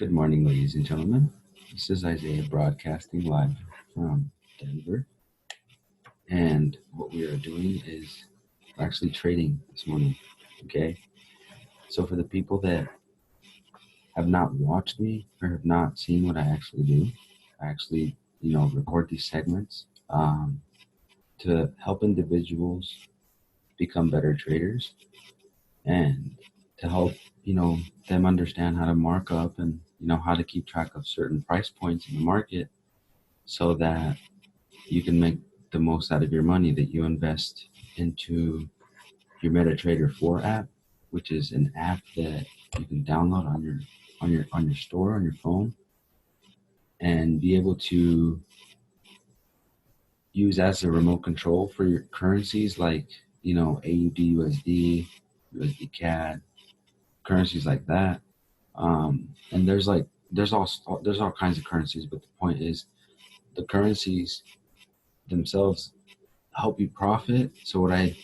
Good morning, ladies and gentlemen. This is Isaiah broadcasting live from Denver. And what we are doing is we're actually trading this morning. Okay. So for the people that have not watched me or have not seen what I actually do, I actually, record these segments to help individuals become better traders and to help, them understand how to mark up and, how to keep track of certain price points in the market so that you can make the most out of your money that you invest into your MetaTrader 4 app, which is an app that you can download on your store on your phone and be able to use as a remote control for your currencies like AUD, USD, USD CAD, currencies like that. And there's all kinds of currencies, but the point is the currencies themselves help you profit. So what I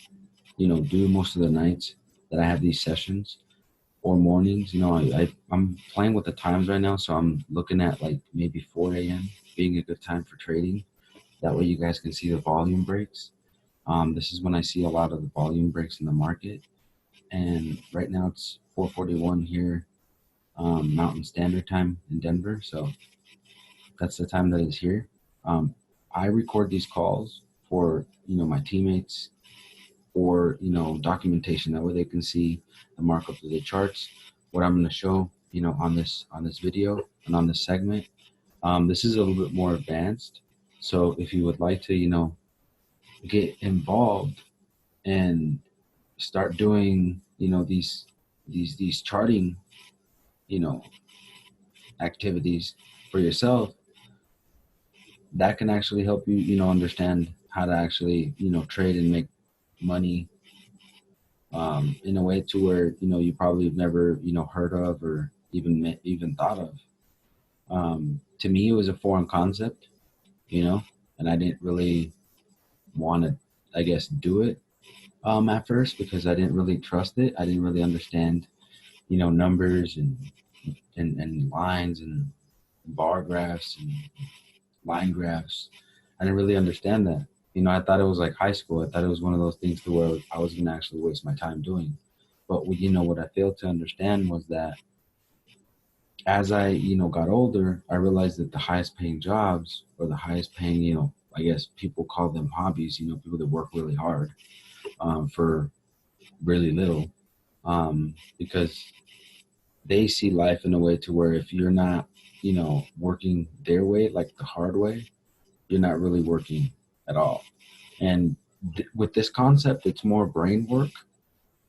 do most of the nights that I have these sessions or mornings, I'm playing with the times right now, so I'm looking at like maybe 4 a.m. being a good time for trading. That way you guys can see the volume breaks. This is when I see a lot of the volume breaks in the market, and right now it's 4:41 here, Mountain Standard Time in Denver, so that's the time that is here. I record these calls for my teammates or documentation, that way they can see the markup of the charts. What I'm going to show on this video and on this segment, this is a little bit more advanced. So if you would like to get involved and start doing these charting activities for yourself, that can actually help you understand how to actually trade and make money in a way to where you probably have never heard of or even thought of. To me, it was a foreign concept, and I didn't really want to, I guess, do it at first because I didn't really trust it. I didn't really understand, numbers and lines and bar graphs and line graphs. I didn't really understand that. I thought it was like high school. I thought it was one of those things to where I was going to actually waste my time doing. But what I failed to understand was that as I, got older, I realized that the highest paying jobs or the highest paying, I guess people call them hobbies, people that work really hard for really little, because they see life in a way to where if you're not, working their way, like the hard way, you're not really working at all. And with this concept, it's more brain work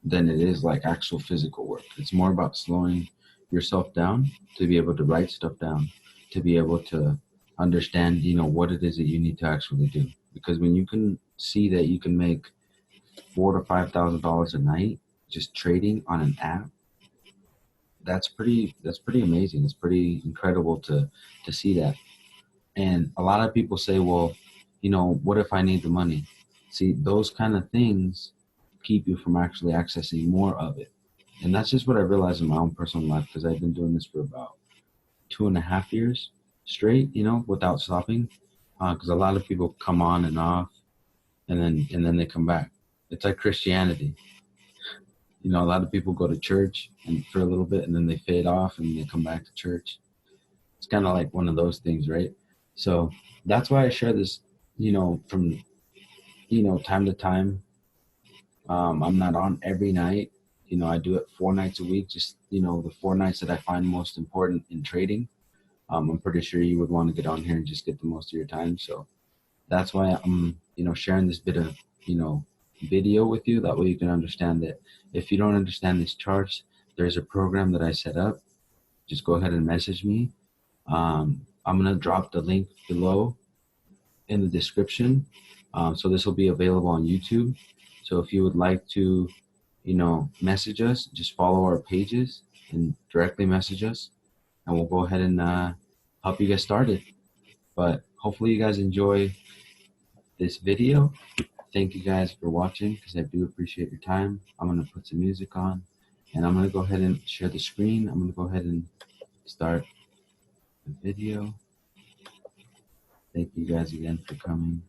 than it is like actual physical work. It's more about slowing yourself down to be able to write stuff down, to be able to understand, what it is that you need to actually do. Because when you can see that you can make $4,000 to $5,000 a night just trading on an app, that's pretty amazing. It's pretty incredible to see that. And a lot of people say, well, what if I need the money? See, those kind of things keep you from actually accessing more of it. And that's just what I realized in my own personal life, because I've been doing this for about 2.5 years straight, without stopping. Because a lot of people come on and off, and then they come back. It's like Christianity. A lot of people go to church and for a little bit, and then they fade off, and they come back to church. It's kind of like one of those things, right? So that's why I share this, from time to time. I'm not on every night. I do it 4 nights a week, just, the 4 nights that I find most important in trading. I'm pretty sure you would want to get on here and just get the most of your time. So that's why I'm, sharing this bit of, video with you. That way you can understand that if you don't understand these charts, there's a program that I set up. Just go ahead and message me. I'm going to drop the link below in the description. So this will be available on YouTube. So if you would like to, message us, just follow our pages and directly message us, and we'll go ahead and help you get started. But hopefully you guys enjoy this video. Thank you guys for watching, because I do appreciate your time. I'm going to put some music on, and I'm going to go ahead and share the screen. I'm going to go ahead and start the video. Thank you guys again for coming.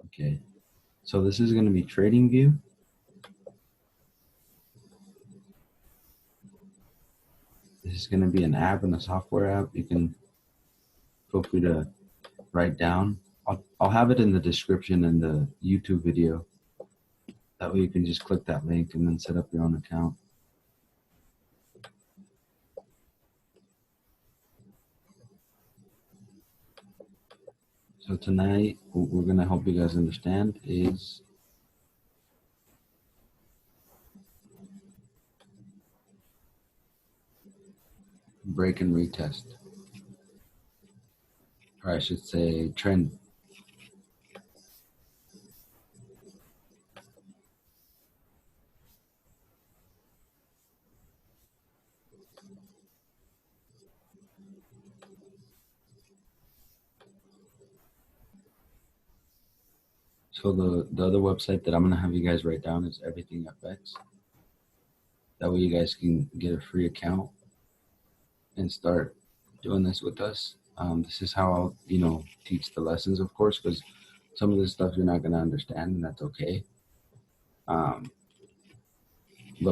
Okay, so this is going to be TradingView. This is going to be an app and a software app. You can feel free to write down. I'll have it in the description in the YouTube video. That way you can just click that link and then set up your own account. So tonight, what we're going to help you guys understand is break and retest. Or I should say trend. So the other website that I'm going to have you guys write down is Everything FX. That way you guys can get a free account and start doing this with us. This is how I'll, teach the lessons, of course, because some of this stuff you're not going to understand, and that's okay. But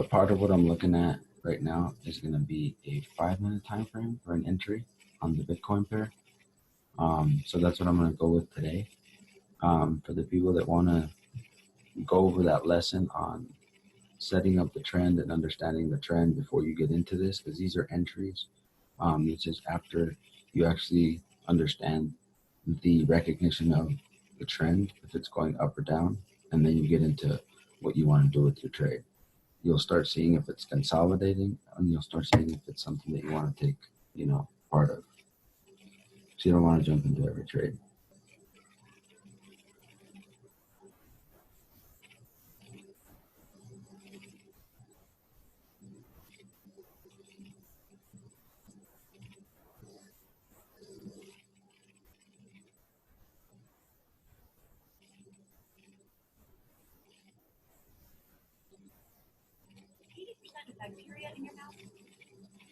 part of what I'm looking at right now is going to be a 5-minute time frame for an entry on the Bitcoin pair. So that's what I'm going to go with today. For the people that want to go over that lesson on setting up the trend and understanding the trend before you get into this, because these are entries. It's just after you actually understand the recognition of the trend, if it's going up or down, and then you get into what you want to do with your trade. You'll start seeing if it's consolidating, and you'll start seeing if it's something that you want to take, part of. So you don't want to jump into every trade.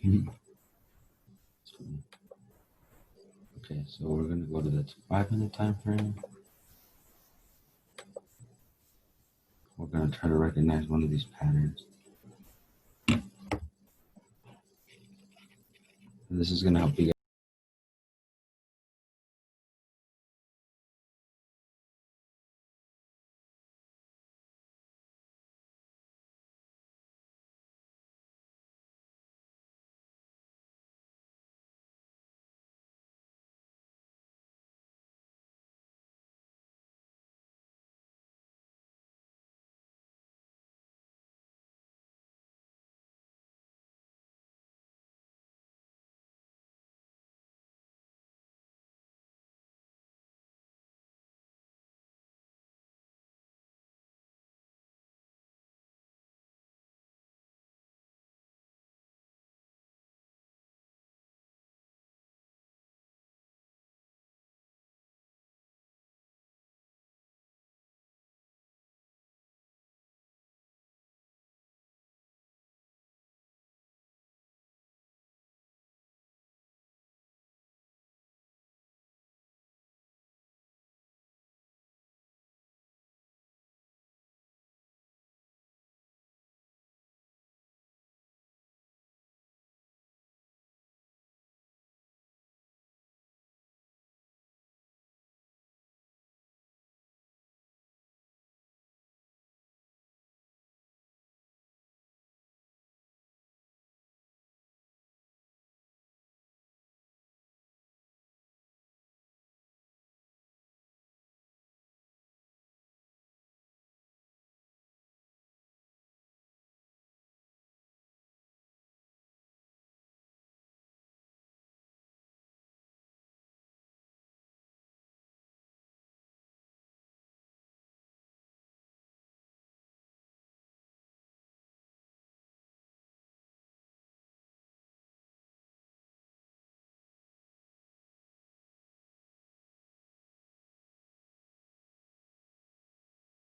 Mhm. Okay, so we're going to go to the 5-minute time frame. We're going to try to recognize one of these patterns. And this is going to help you guys.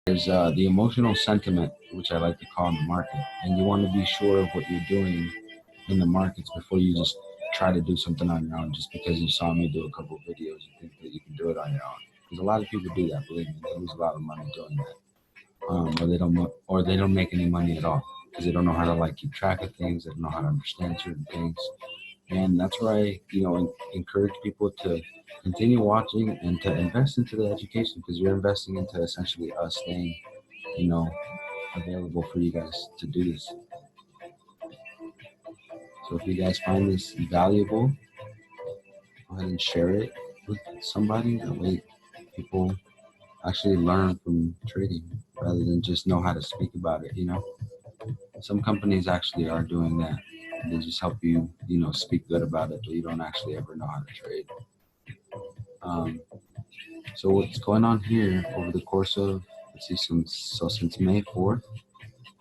There's the emotional sentiment, which I like to call in the market, and you want to be sure of what you're doing in the markets before you just try to do something on your own. Just because you saw me do a couple of videos, you think that you can do it on your own. Because a lot of people do that. Believe me, they lose a lot of money doing that, or they don't make any money at all because they don't know how to like keep track of things. They don't know how to understand certain things, and that's where I, encourage people to continue watching and to invest into the education because you're investing into essentially us staying, you know, available for you guys to do this. So if you guys find this valuable, go ahead and share it with somebody. That way, people actually learn from trading rather than just know how to speak about it. Some companies actually are doing that. They just help you, speak good about it, but you don't actually ever know how to trade. Um, so what's going on here over the course of, let's see, since May 4th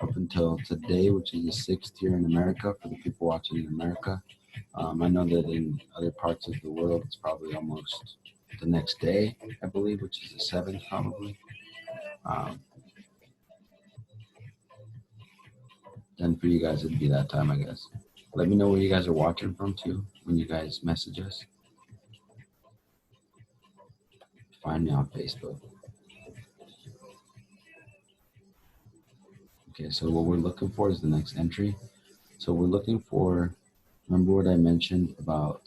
up until today, which is the 6th here in America for the people watching in America. I know that in other parts of the world, it's probably almost the next day, I believe, which is the 7th probably. Um, then for you guys, it'd be that time, I guess. Let me know where you guys are watching from too when you guys message us. Find me on Facebook. Okay, so what we're looking for is the next entry. So we're looking for, remember what I mentioned about,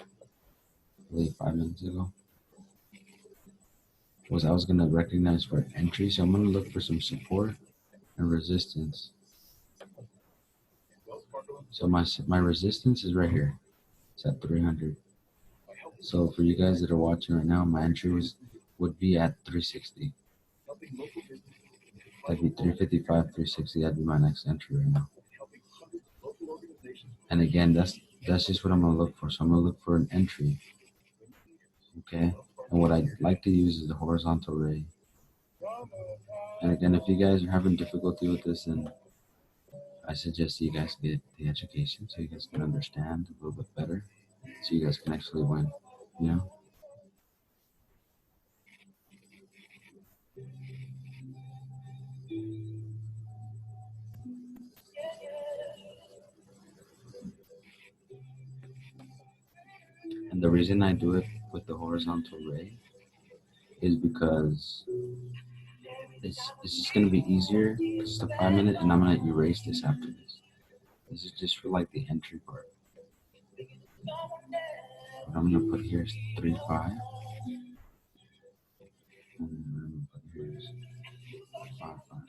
I believe 5 minutes ago? Was I was going to recognize for an entry. So I'm going to look for some support and resistance. So my resistance is right here. It's at 300. So for you guys that are watching right now, my entry would be at 360. That'd be 355, 360. That'd be my next entry right now. And again, that's just what I'm gonna look for. So I'm gonna look for an entry. Okay. And what I like to use is the horizontal ray. And again, if you guys are having difficulty with this, then I suggest you guys get the education so you guys can understand a little bit better, so you guys can actually win. You know. And the reason I do it with the horizontal ray is because it's just gonna be easier because it's a 5 minute, and I'm gonna erase this after this. This is just for like the entry part. What I'm gonna put here is 3.5, and then I'm gonna put here is 5.5.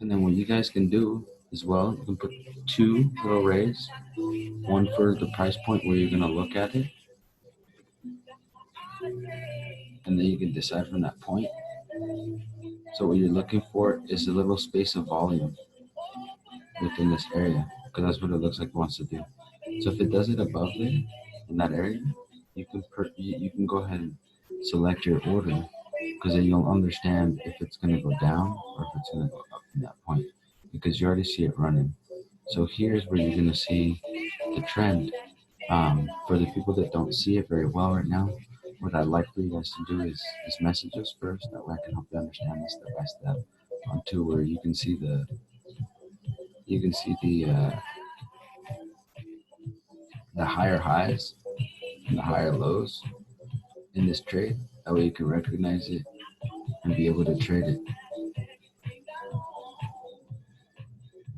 And then what you guys can do as well, you can put two little rays, one for the price point where you're gonna look at it, and then you can decide from that point. So what you're looking for is a little space of volume within this area, because that's what it looks like it wants to do. So if it does it above there in that area, you can go ahead and select your order, because then you'll understand if it's going to go down or if it's going to go up from that point, because you already see it running. So here's where you're going to see the trend. For the people that don't see it very well right now, what I'd like for you guys to do is message us first. That way I can help you understand this step by step. Onto where you can see the higher highs and the higher lows in this trade. That way you can recognize it and be able to trade it.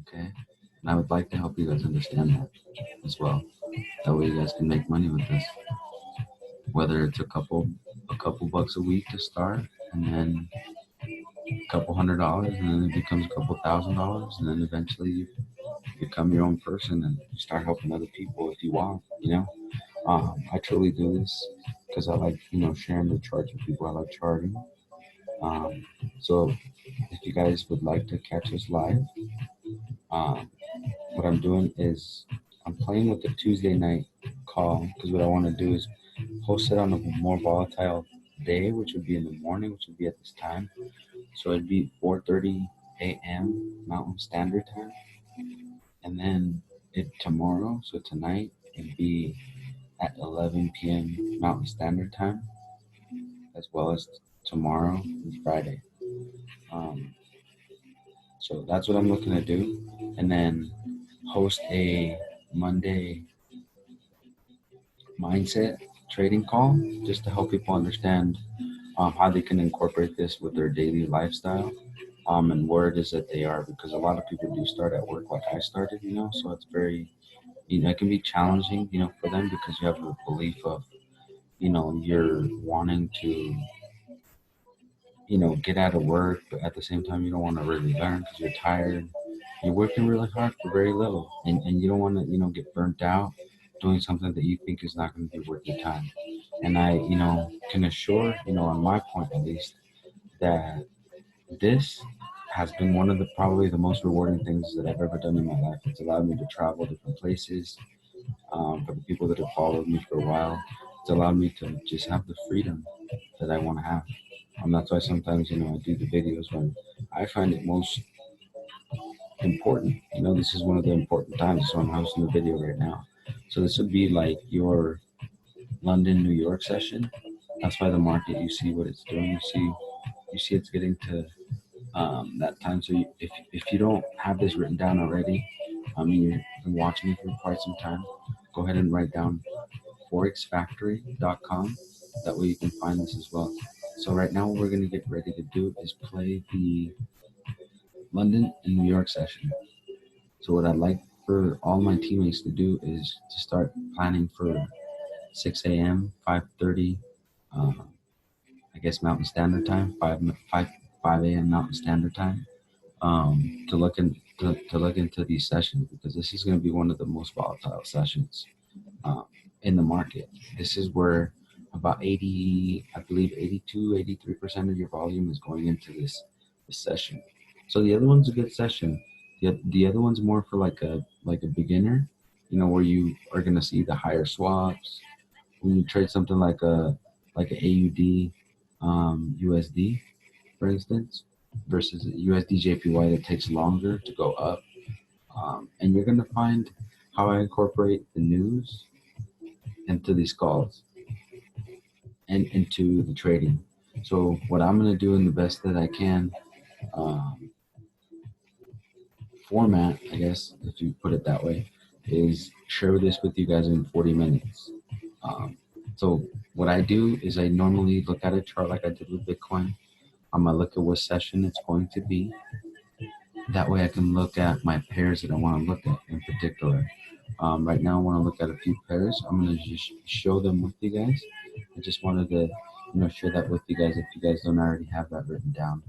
Okay. And I would like to help you guys understand that as well. That way you guys can make money with this. Whether it's a couple bucks a week to start, and then a couple $100, and then it becomes a couple $1,000, and then eventually you become your own person and you start helping other people if you want. I truly do this because I like, sharing the charts with people. I like charting. So if you guys would like to catch us live, um, what I'm doing is I'm playing with the Tuesday night call, because what I want to do is host it on a more volatile day, which would be in the morning, which would be at this time. So it'd be 4:30 a.m. Mountain Standard Time, and then tomorrow, so tonight, it'd be at 11 p.m. Mountain Standard Time. as well as tomorrow and Friday. Um, so that's what I'm looking to do, and then host a Monday mindset trading call just to help people understand how they can incorporate this with their daily lifestyle, and where it is that they are, because a lot of people do start at work like I started, so it's very, it can be challenging, for them, because you have a belief of, you're wanting to, get out of work, but at the same time, you don't want to really learn because you're tired. You're working really hard for very little, and you don't want to, get burnt out doing something that you think is not going to be worth your time. And I, can assure, on my point at least, that this has been one of the probably the most rewarding things that I've ever done in my life. It's allowed me to travel different places. For the people that have followed me for a while, it's allowed me to just have the freedom that I want to have. That's why sometimes, I do the videos when I find it most important. This is one of the important times, so I'm hosting the video right now. So this would be like your London, New York session. That's why the market, you see what it's doing. You see it's getting to that time. So if you don't have this written down already, you've been watching me for quite some time, go ahead and write down forexfactory.com. That way you can find this as well. So right now what we're going to get ready to do is play the London and New York session. So what I'd like for all my teammates to do is to start planning for 6 a.m., 5:30, I guess Mountain Standard Time, 5 a.m. Mountain Standard Time, to look into these sessions, because this is going to be one of the most volatile sessions um, in the market. This is where about 80, I believe 82, 83% of your volume is going into this session. So the other one's a good session. The other one's more for like a beginner, where you are going to see the higher swaps. When you trade something like a AUD USD, for instance, versus USD JPY that takes longer to go up. And you're going to find how I incorporate the news into these calls and into the trading. So what I'm going to do in the best that I can um, format, I guess, if you put it that way, is share this with you guys in 40 minutes. Um, so what I do is I normally look at a chart like I did with Bitcoin. I'm going to look at what session it's going to be. That way I can look at my pairs that I want to look at in particular. Right now I want to look at a few pairs. I'm going to just show them with you guys. I just wanted to, share that with you guys if you guys don't already have that written down.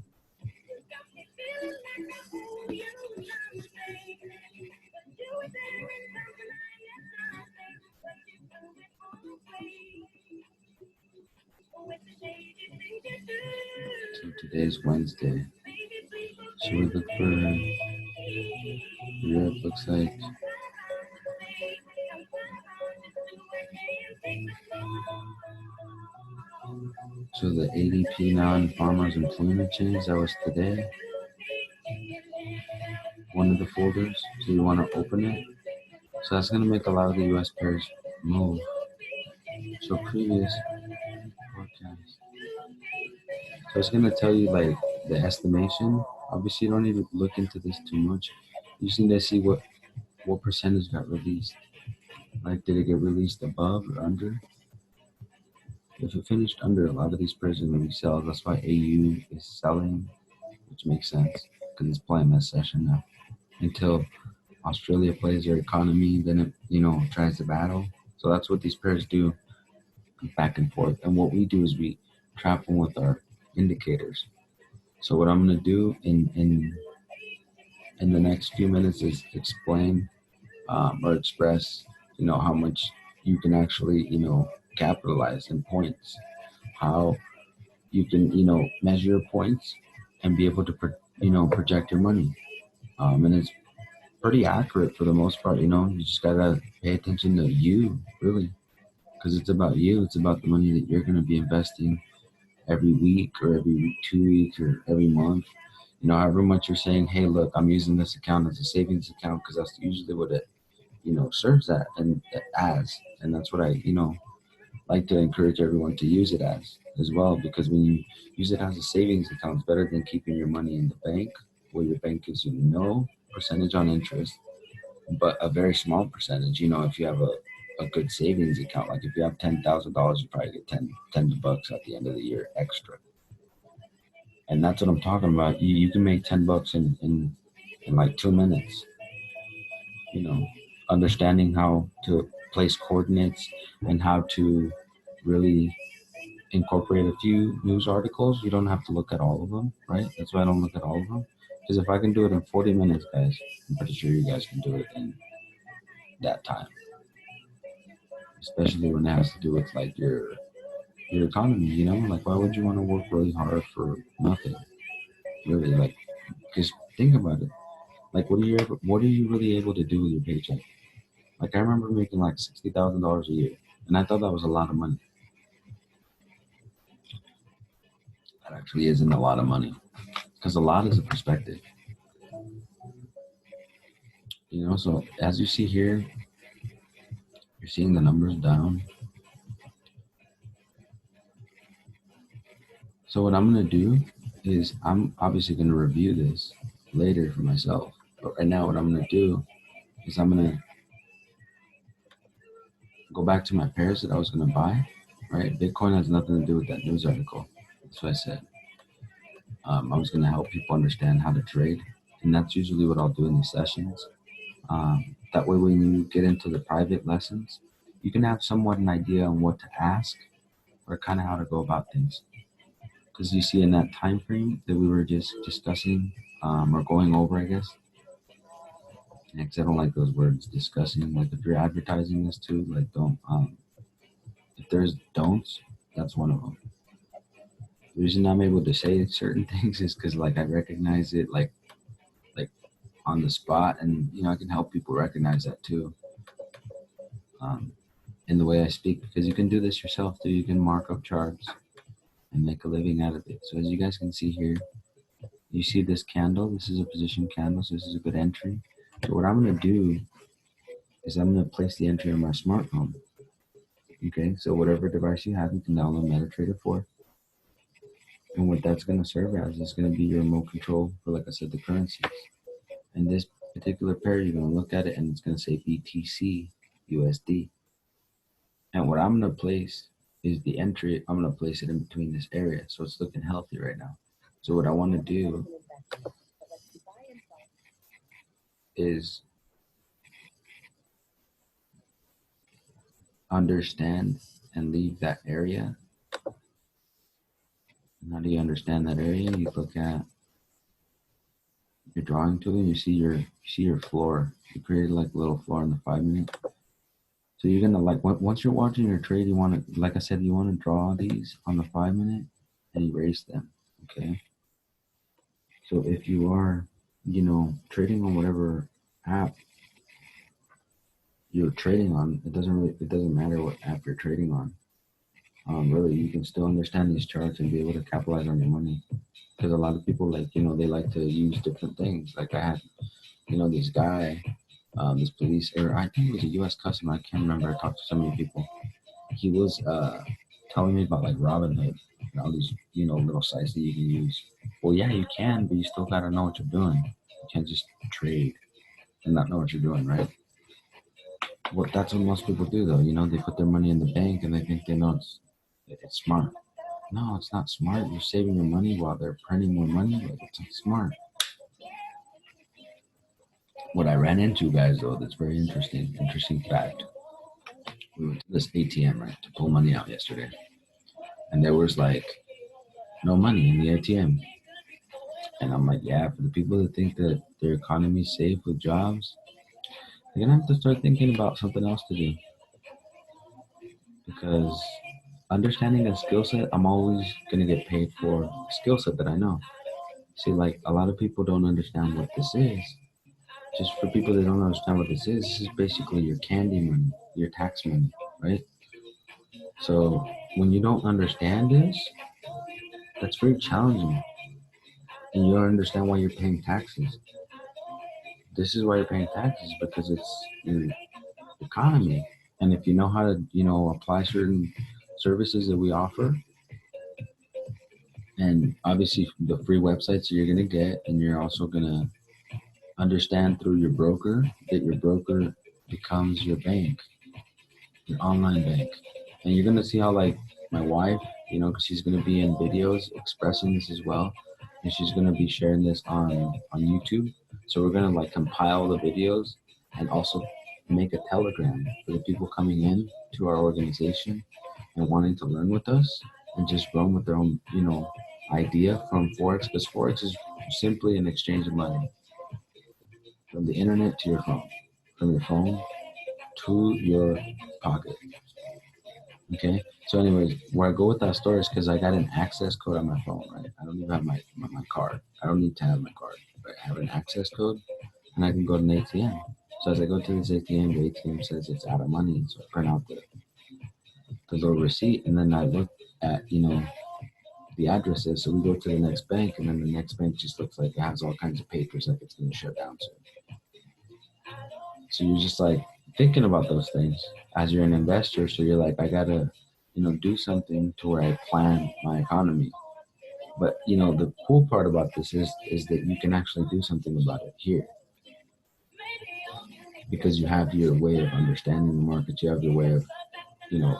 So today's Wednesday. Should we look for Europe? Looks like so the ADP non-farmers employment change, that was today. One of the folders. So you want to open it. So that's going to make a lot of the US pairs move. So previous forecast. So it's going to tell you like the estimation. Obviously, you don't need to look into this too much. You just need to see what percentage got released. Like, did it get released above or under? If it finished under, a lot of these pairs are going to be sell. That's why AU is selling, which makes sense because it's playing this session now. Until Australia plays their economy, then it, tries to battle. So that's what these pairs do, back and forth. And what we do is we trap them with our indicators. So what I'm going to do in the next few minutes is explain or express, how much you can actually, capitalize in points, how you can, measure your points and be able to, project your money. And it's pretty accurate for the most part. You just gotta pay attention to you, really, because it's about you. It's about the money that you're going to be investing every week or every 2 weeks or every month. However much you're saying, hey, look, I'm using this account as a savings account, because that's usually what it, serves at and as. And that's what I, like to encourage everyone to use it as. as well, because when you use it as a savings account, it's better than keeping your money in the bank, where your bank gives you no percentage on interest, but a very small percentage. If you have a good savings account, like if you have $10,000, you probably get 10 bucks at the end of the year extra. And that's what I'm talking about. You can make 10 bucks in like 2 minutes, you know, understanding how to place coordinates and how to really incorporate a few news articles. You don't have to look at all of them, right? That's why I don't look at all of them. Because if I can do it in 40 minutes, guys, I'm pretty sure you guys can do it in that time. Especially when it has to do with like your economy, Like why would you want to work really hard for nothing? Really, like, just think about it. Like what are you really able to do with your paycheck? Like I remember making like $60,000 a year, and I thought that was a lot of money. That actually isn't a lot of money, because a lot is a perspective. So as you see here, you're seeing the numbers down. So what I'm going to do is I'm obviously going to review this later for myself. But right now what I'm going to do is I'm going to go back to my pairs that I was going to buy, right? Bitcoin has nothing to do with that news article. That's what I said. I was going to help people understand how to trade. And that's usually what I'll do in these sessions. That way, when you get into the private lessons, you can have somewhat an idea on what to ask or kind of how to go about things. Because you see in that time frame that we were just discussing or going over, I guess. Because I don't like those words, discussing. Like if you're advertising this too, like don't. If there's don'ts, that's one of them. The reason I'm able to say certain things is because like I recognize it like on the spot, and I can help people recognize that too. In the way I speak, because you can do this yourself too. You can mark up charts and make a living out of it. So as you guys can see here, you see this candle. This is a position candle, so this is a good entry. So what I'm going to do is I'm going to place the entry on my smartphone. Okay, so whatever device you have, you can download MetaTrader 4. And what that's going to serve as is going to be your remote control for, like I said, the currencies. And this particular pair, you're going to look at it and it's going to say BTC USD. And what I'm going to place is the entry. I'm going to place it in between this area. So it's looking healthy right now. So what I want to do is understand and leave that area. And how do you understand that area? You look at your drawing tool and you see your floor. You created like a little floor in the 5 minute. So you're gonna like once you're watching your trade, you want to, like I said, you want to draw these on the 5 minute and erase them. Okay. So if you are, trading on whatever app you're trading on, it doesn't matter what app you're trading on. Really, you can still understand these charts and be able to capitalize on your money. Because a lot of people they like to use different things. Like I had, this guy, this police, or I think it was a U.S. customer. I can't remember. I talked to so many people. He was telling me about like Robinhood and all these, little sites that you can use. Well, yeah, you can, but you still gotta know what you're doing. You can't just trade and not know what you're doing, right? Well, that's what most people do, though. They put their money in the bank and they think they know it's smart. No, it's not smart. You're saving your money while they're printing more money. Like, it's not smart. What I ran into, guys, though, that's very interesting fact. We went to this ATM, right, to pull money out yesterday. And there was like no money in the ATM. And I'm like, yeah, for the people that think that their economy's safe with jobs, you're going to have to start thinking about something else to do. Because understanding a skill set, I'm always going to get paid for a skill set that I know. See, like a lot of people don't understand what this is. Just for people that don't understand what this is basically your candy money, your tax money, right? So when you don't understand this, that's very challenging. And you don't understand why you're paying taxes. This is why you're paying taxes, because it's your economy. And if you know how to, apply certain services that we offer, And obviously the free websites that you're going to get, and you're also going to understand through your broker that your broker becomes your bank, your online bank. And you're going to see how, like, my wife, because she's going to be in videos expressing this as well, and she's going to be sharing this on YouTube. So we're going to like compile the videos and also make a telegram for the people coming in to our organization and wanting to learn with us and just run with their own, idea from Forex, because Forex is simply an exchange of money from the internet to your phone, from your phone to your pocket. Okay. So, anyways, where I go with that story is because I got an access code on my phone, right? I don't even have my card. I don't need to have my card, but I have an access code, and I can go to an ATM. So as I go to this ATM, the ATM says it's out of money, so I print out the little receipt, and then I look at the addresses. So we go to the next bank, and then the next bank just looks like it has all kinds of papers like it's going to shut down soon. So you're just like thinking about those things as you're an investor. So you're like, I gotta, do something to where I plan my economy. But the cool part about this is that you can actually do something about it here because you have your way of understanding the market. You have your way of, you know,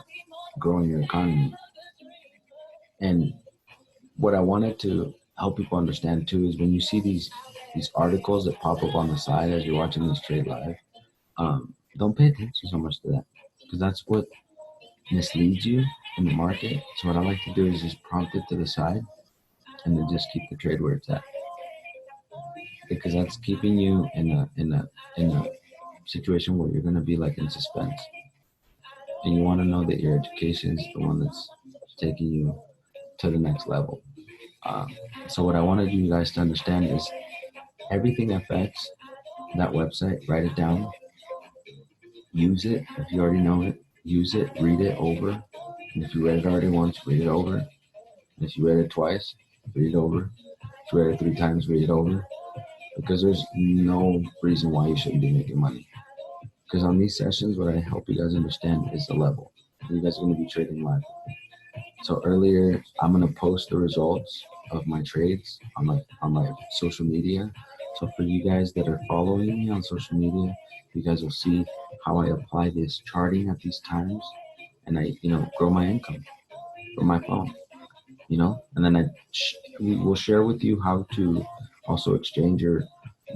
growing your economy. And what I wanted to help people understand too is when you see these articles that pop up on the side as you're watching this trade live, don't pay attention so much to that because that's what misleads you in the market. So what I like to do is just prompt it to the side and then just keep the trade where it's at because that's keeping you in a situation where you're going to be like in suspense and you want to know that your education is the one that's taking you to the next level. Um, so what I wanted you guys to understand is everything affects that website. Write it down, use it if you already know it, use it, read it over, and if you read it already once, read it over. And if you read it twice, read it over. If you read it 3 times, read it over. Because there's no reason why you shouldn't be making money. Because on these sessions, what I help you guys understand is the level. You guys are going to be trading live. So earlier, I'm going to post the results of my trades on my social media. So for you guys that are following me on social media, you guys will see how I apply this charting at these times, and I grow my income from my phone. And then we will share with you how to also exchange your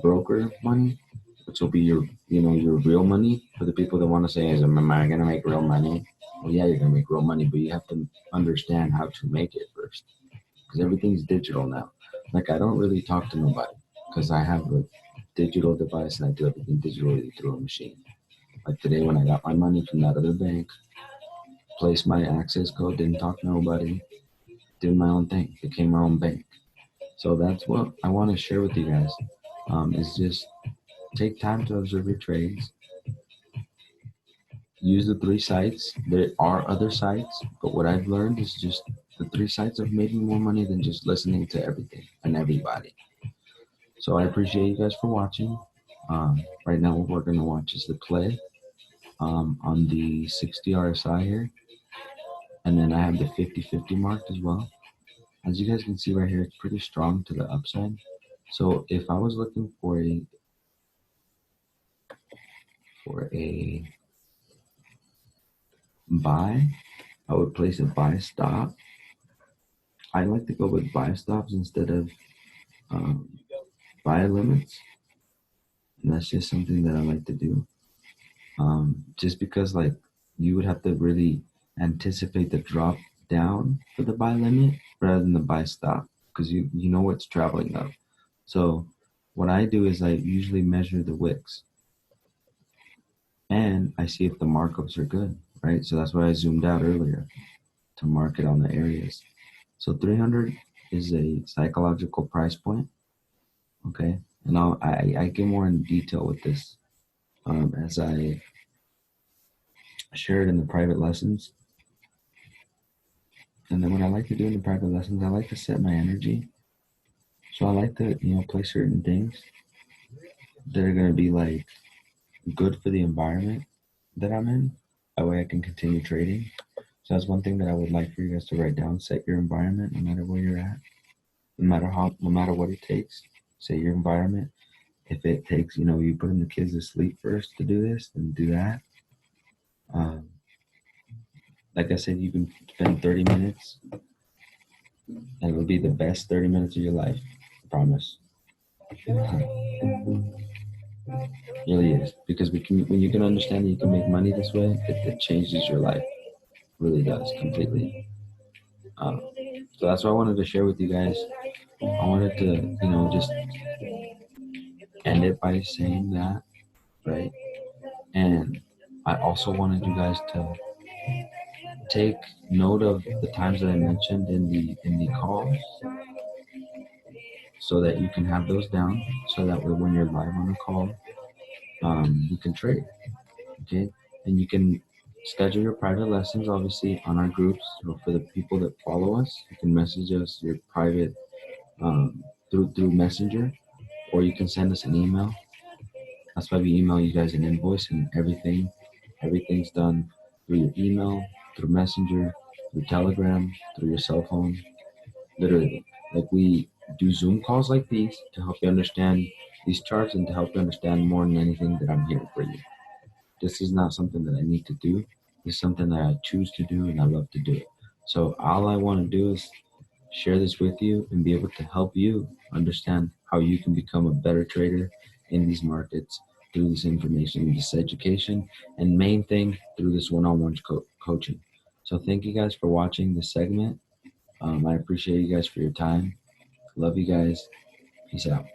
broker money, which will be your real money for the people that want to say, am I going to make real money? Well, yeah, you're going to make real money, but you have to understand how to make it first because everything's digital now. Like, I don't really talk to nobody because I have a digital device and I do everything digitally through a machine. Like today when I got my money from that other bank, placed my access code, didn't talk to nobody, did my own thing, became my own bank. So that's what I want to share with you guys. Is just take time to observe your trades. Use the 3 sites. There are other sites, but what I've learned is just the 3 sites have made me more money than just listening to everything and everybody. So I appreciate you guys for watching. Right now, what we're going to watch is the play on the 60 RSI here. And then I have the 50-50 marked as well. As you guys can see right here, it's pretty strong to the upside. So if I was looking for a buy, I would place a buy stop. I like to go with buy stops instead of buy limits. And that's just something that I like to do. Just because like you would have to really anticipate the drop down for the buy limit rather than the buy stop because you know what's traveling up. So what I do is I usually measure the wicks and I see if the markups are good, right? So that's why I zoomed out earlier to mark it on the areas. So 300 is a psychological price point, okay? And I get more in detail with this as I share it in the private lessons. And then what I like to do in the private lessons, I like to set my energy. So I like to, play certain things that are going to be like good for the environment that I'm in. That way I can continue trading. So that's one thing that I would like for you guys to write down. Set your environment, no matter where you're at, no matter what it takes. Set your environment. If it takes, you putting the kids to sleep first to do this, then do that. Um, like I said, you can spend 30 minutes, and it'll be the best 30 minutes of your life. I promise. Really is, because when you can understand that you can make money this way, it changes your life. Really does completely. Um, so that's what I wanted to share with you guys. I wanted to, just end it by saying that, right? And I also wanted you guys to take note of the times that I mentioned in the calls, so that you can have those down, so that way when you're live on a call, you can trade. Okay, and you can schedule your private lessons obviously on our groups. So for the people that follow us, you can message us your private, through Messenger, or you can send us an email. That's why we email you guys an invoice, and everything's done through your email, through Messenger, through Telegram, through your cell phone. Literally, like, we do Zoom calls like these to help you understand these charts, and to help you understand more than anything that I'm here for you. This is not something that I need to do. It's something that I choose to do, and I love to do it. So all I want to do is share this with you and be able to help you understand how you can become a better trader in these markets through this information, this education, and main thing, through this one-on-one coaching. So thank you guys for watching this segment. I appreciate you guys for your time. Love you guys. Peace out.